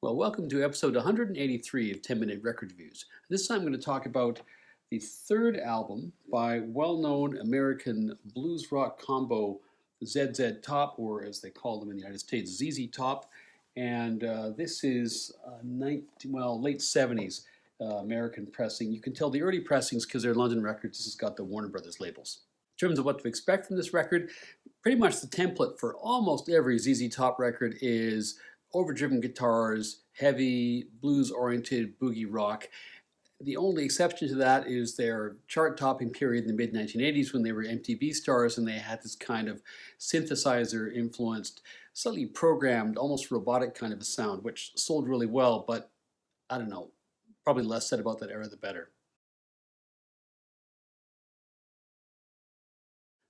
Well, welcome to episode 183 of 10 Minute Record Reviews. This time I'm going to talk about the third album by well-known American blues rock combo ZZ Top, or as they call them in the United States, ZZ Top. And this is late 70s American pressing. You can tell the early pressings because they're London records. This has got the Warner Brothers labels. In terms of what to expect from this record, pretty much the template for almost every ZZ Top record is overdriven guitars, heavy blues-oriented boogie rock. The only exception to that is their chart-topping period in the mid-1980s when they were MTV stars and they had this kind of synthesizer-influenced, slightly programmed, almost robotic kind of a sound, which sold really well, but I don't know, probably less said about that era the better.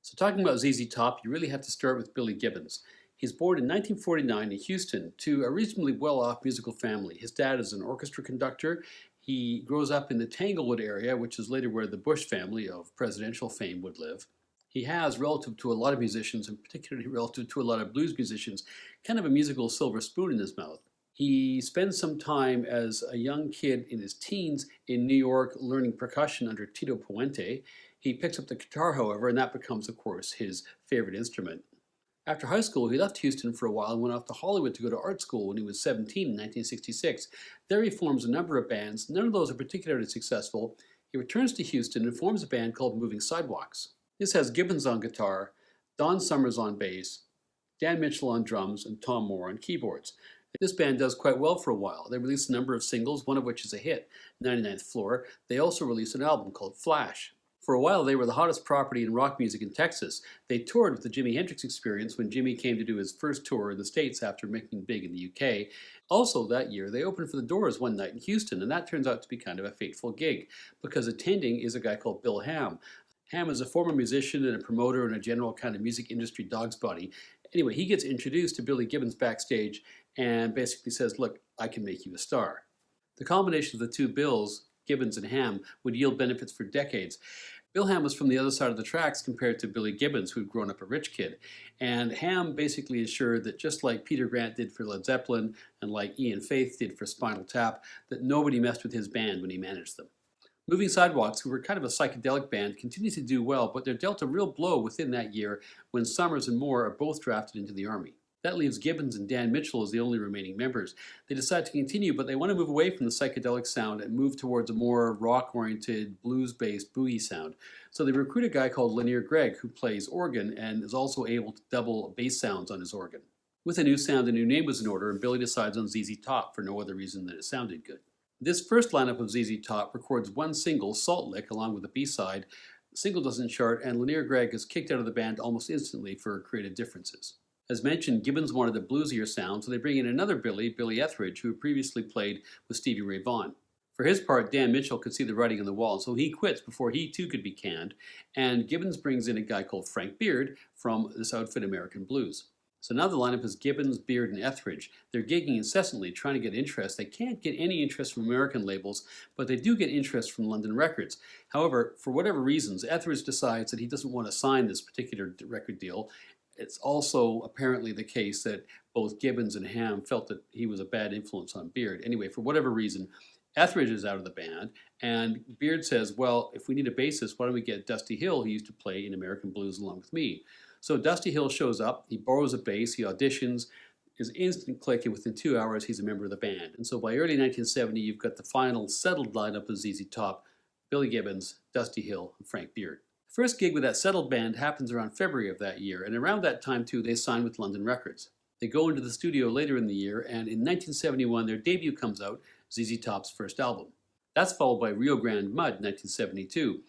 So talking about ZZ Top, you really have to start with Billy Gibbons. He's born in 1949 in Houston to a reasonably well-off musical family. His dad is an orchestra conductor. He grows up in the Tanglewood area, which is later where the Bush family of presidential fame would live. He has, relative to a lot of musicians, and particularly relative to a lot of blues musicians, kind of a musical silver spoon in his mouth. He spends some time as a young kid in his teens in New York learning percussion under Tito Puente. He picks up the guitar, however, and that becomes, of course, his favorite instrument. After high school, he left Houston for a while and went off to Hollywood to go to art school when he was 17 in 1966. There he forms a number of bands. None of those are particularly successful. He returns to Houston and forms a band called Moving Sidewalks. This has Gibbons on guitar, Don Summers on bass, Dan Mitchell on drums, and Tom Moore on keyboards. This band does quite well for a while. They released a number of singles, one of which is a hit, 99th Floor. They also released an album called Flash. For a while, they were the hottest property in rock music in Texas. They toured with the Jimi Hendrix Experience when Jimi came to do his first tour in the States after making big in the UK. Also that year, they opened for the Doors one night in Houston, and that turns out to be kind of a fateful gig, because attending is a guy called Bill Ham. Ham is a former musician and a promoter and a general kind of music industry dog's body. Anyway, he gets introduced to Billy Gibbons backstage and basically says, "Look, I can make you a star." The combination of the two Bills, Gibbons and Ham, would yield benefits for decades. Bill Ham was from the other side of the tracks compared to Billy Gibbons, who'd grown up a rich kid. And Ham basically ensured that just like Peter Grant did for Led Zeppelin and like Ian Faith did for Spinal Tap, that nobody messed with his band when he managed them. Moving Sidewalks, who were kind of a psychedelic band, continued to do well, but they're dealt a real blow within that year when Summers and Moore are both drafted into the Army. That leaves Gibbons and Dan Mitchell as the only remaining members. They decide to continue, but they want to move away from the psychedelic sound and move towards a more rock-oriented, blues-based boogie sound. So they recruit a guy called Lanier Gregg, who plays organ and is also able to double bass sounds on his organ. With a new sound, a new name was in order, and Billy decides on ZZ Top for no other reason than it sounded good. This first lineup of ZZ Top records one single, Salt Lick, along with a B-side. The single doesn't chart, and Lanier Gregg is kicked out of the band almost instantly for creative differences. As mentioned, Gibbons wanted a bluesier sound, so they bring in another Billy, Billy Etheridge, who previously played with Stevie Ray Vaughan. For his part, Dan Mitchell could see the writing on the wall, so he quits before he too could be canned, and Gibbons brings in a guy called Frank Beard from this outfit American Blues. So now the lineup is Gibbons, Beard, and Etheridge. They're gigging incessantly, trying to get interest. They can't get any interest from American labels, but they do get interest from London records. However, for whatever reasons, Etheridge decides that he doesn't want to sign this particular record deal. It's also apparently the case that both Gibbons and Ham felt that he was a bad influence on Beard. Anyway, for whatever reason, Etheridge is out of the band, and Beard says, well, if we need a bassist, why don't we get Dusty Hill, who used to play in American Blues along with me. So Dusty Hill shows up, he borrows a bass, he auditions, is instant click, and within 2 hours he's a member of the band. And so by early 1970, you've got the final settled lineup of ZZ Top, Billy Gibbons, Dusty Hill, and Frank Beard. The first gig with that settled band happens around February of that year, and around that time too they sign with London Records. They go into the studio later in the year, and in 1971 their debut comes out, ZZ Top's first album. That's followed by Rio Grande Mud in 1972.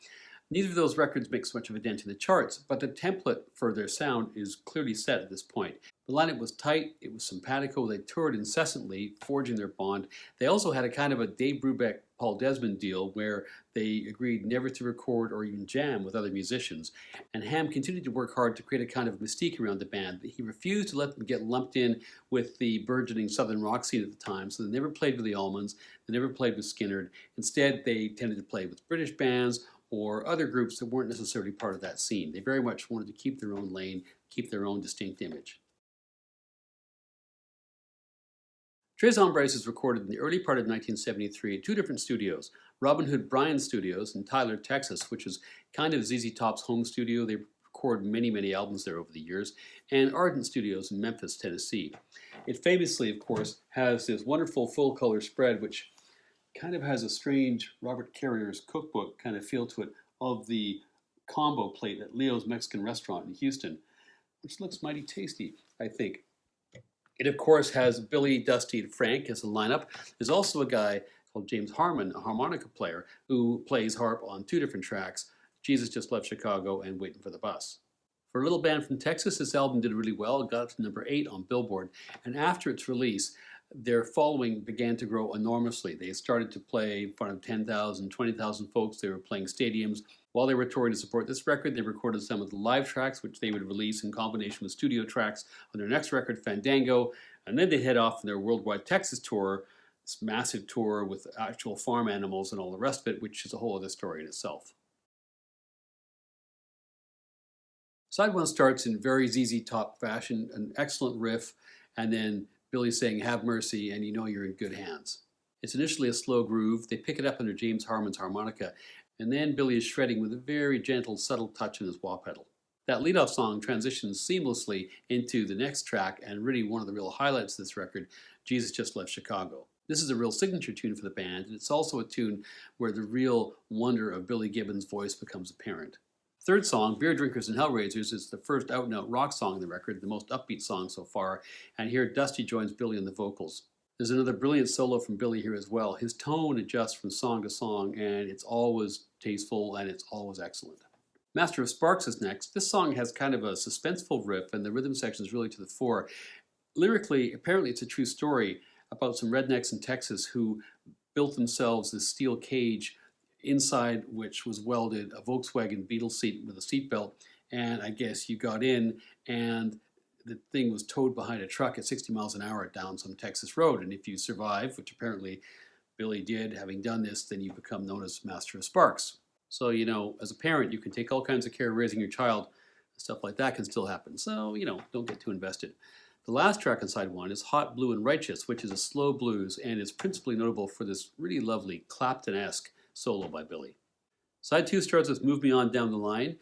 Neither of those records makes much of a dent in the charts, but the template for their sound is clearly set at this point. The lineup was tight, it was simpatico, they toured incessantly, forging their bond. They also had a kind of a Dave Brubeck, Paul Desmond deal where they agreed never to record or even jam with other musicians. And Ham continued to work hard to create a kind of mystique around the band. He refused to let them get lumped in with the burgeoning southern rock scene at the time, so they never played with the Allmans, they never played with Skinner. Instead, they tended to play with British bands or other groups that weren't necessarily part of that scene. They very much wanted to keep their own lane, keep their own distinct image. Tres Hombres is recorded in the early part of 1973 at two different studios, Robin Hood Bryan Studios in Tyler, Texas, which is kind of ZZ Top's home studio. They record many albums there over the years, and Ardent Studios in Memphis, Tennessee. It famously, of course, has this wonderful full-color spread, which kind of has a strange Robert Carrier's cookbook kind of feel to it, of the combo plate at Leo's Mexican restaurant in Houston, which looks mighty tasty, I think. It, of course, has Billy, Dusty, and Frank as a lineup. There's also a guy called James Harmon, a harmonica player, who plays harp on two different tracks, Jesus Just Left Chicago and Waiting for the Bus. For a little band from Texas, this album did really well. It got up to number 8 on Billboard. And after its release, their following began to grow enormously. They started to play in front of 10,000, 20,000 folks. They were playing stadiums. While they were touring to support this record, they recorded some of the live tracks, which they would release in combination with studio tracks on their next record, Fandango. And then they head off on their worldwide Texas tour, this massive tour with actual farm animals and all the rest of it, which is a whole other story in itself. Side 1 starts in very ZZ Top fashion, an excellent riff, and then Billy saying, "Have mercy," and you know you're in good hands. It's initially a slow groove. They pick it up under James Harmon's harmonica, and then Billy is shredding with a very gentle, subtle touch in his wah pedal. That leadoff song transitions seamlessly into the next track, and really one of the real highlights of this record, Jesus Just Left Chicago. This is a real signature tune for the band, and it's also a tune where the real wonder of Billy Gibbons' voice becomes apparent. Third song, Beer Drinkers and Hellraisers, is the first out-and-out rock song on the record, the most upbeat song so far, and here Dusty joins Billy on the vocals. There's another brilliant solo from Billy here as well. His tone adjusts from song to song, and it's always tasteful and it's always excellent. Master of Sparks is next. This song has kind of a suspenseful riff, and the rhythm section is really to the fore. Lyrically, apparently it's a true story about some rednecks in Texas who built themselves this steel cage inside which was welded a Volkswagen Beetle seat with a seatbelt, and I guess you got in and the thing was towed behind a truck at 60 miles an hour down some Texas road, and if you survive, which apparently Billy did, having done this, then you become known as Master of Sparks. So, you know, as a parent, you can take all kinds of care raising your child. Stuff like that can still happen, so, you know, don't get too invested. The last track on side 1 is Hot, Blue, and Righteous, which is a slow blues and is principally notable for this really lovely Clapton-esque solo by Billy. Side 2 starts with Move Me On Down the Line.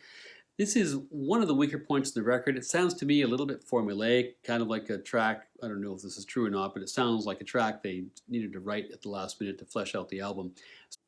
This is one of the weaker points in the record. It sounds to me a little bit formulaic, kind of like a track, I don't know if this is true or not, but it sounds like a track they needed to write at the last minute to flesh out the album.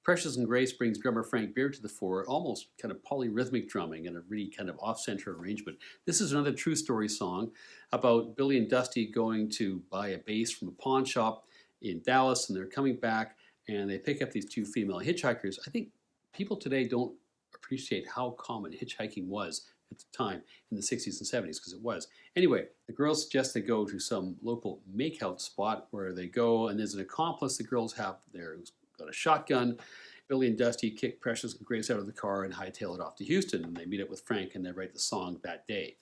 Precious and Grace brings drummer Frank Beard to the fore, almost kind of polyrhythmic drumming and a really kind of off-center arrangement. This is another true story song about Billy and Dusty going to buy a bass from a pawn shop in Dallas, and they're coming back and they pick up these two female hitchhikers. I think people today don't appreciate how common hitchhiking was at the time in the 60s and 70s, because it was. Anyway, the girls suggest they go to some local makeout spot where they go, and there's an accomplice the girls have there who's got a shotgun. Billy and Dusty kick Precious and Grace out of the car and hightail it off to Houston, and they meet up with Frank and they write the song that day.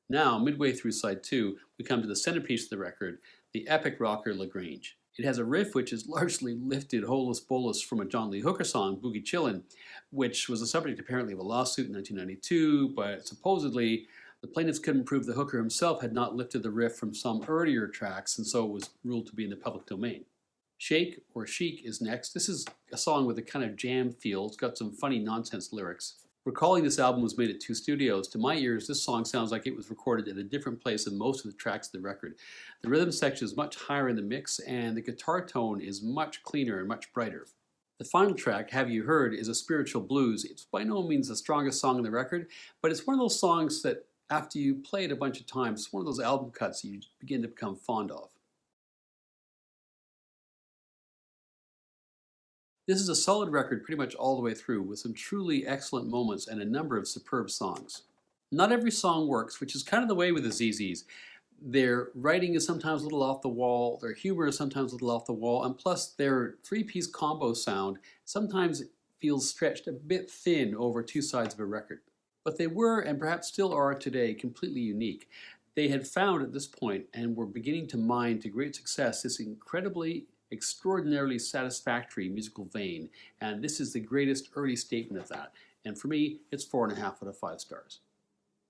Now, midway through side 2, we come to the centerpiece of the record, the epic rocker LaGrange. It has a riff which is largely lifted holus bolus from a John Lee Hooker song, Boogie Chillin', which was the subject apparently of a lawsuit in 1992, but supposedly the plaintiffs couldn't prove that Hooker himself had not lifted the riff from some earlier tracks, and so it was ruled to be in the public domain. Shake or Chic is next. This is a song with a kind of jam feel. It's got some funny nonsense lyrics. Recalling this album was made at two studios, to my ears, this song sounds like it was recorded at a different place than most of the tracks of the record. The rhythm section is much higher in the mix, and the guitar tone is much cleaner and much brighter. The final track, Have You Heard, is a spiritual blues. It's by no means the strongest song on the record, but it's one of those songs that after you play it a bunch of times, it's one of those album cuts you begin to become fond of. This is a solid record pretty much all the way through, with some truly excellent moments and a number of superb songs. Not every song works, which is kind of the way with the ZZs. Their writing is sometimes a little off the wall, their humor is sometimes a little off the wall, and plus their three-piece combo sound sometimes feels stretched a bit thin over two sides of a record. But they were, and perhaps still are today, completely unique. They had found at this point, and were beginning to mine to great success, this extraordinarily satisfactory musical vein, and this is the greatest early statement of that. And for me, it's 4.5 out of 5 stars.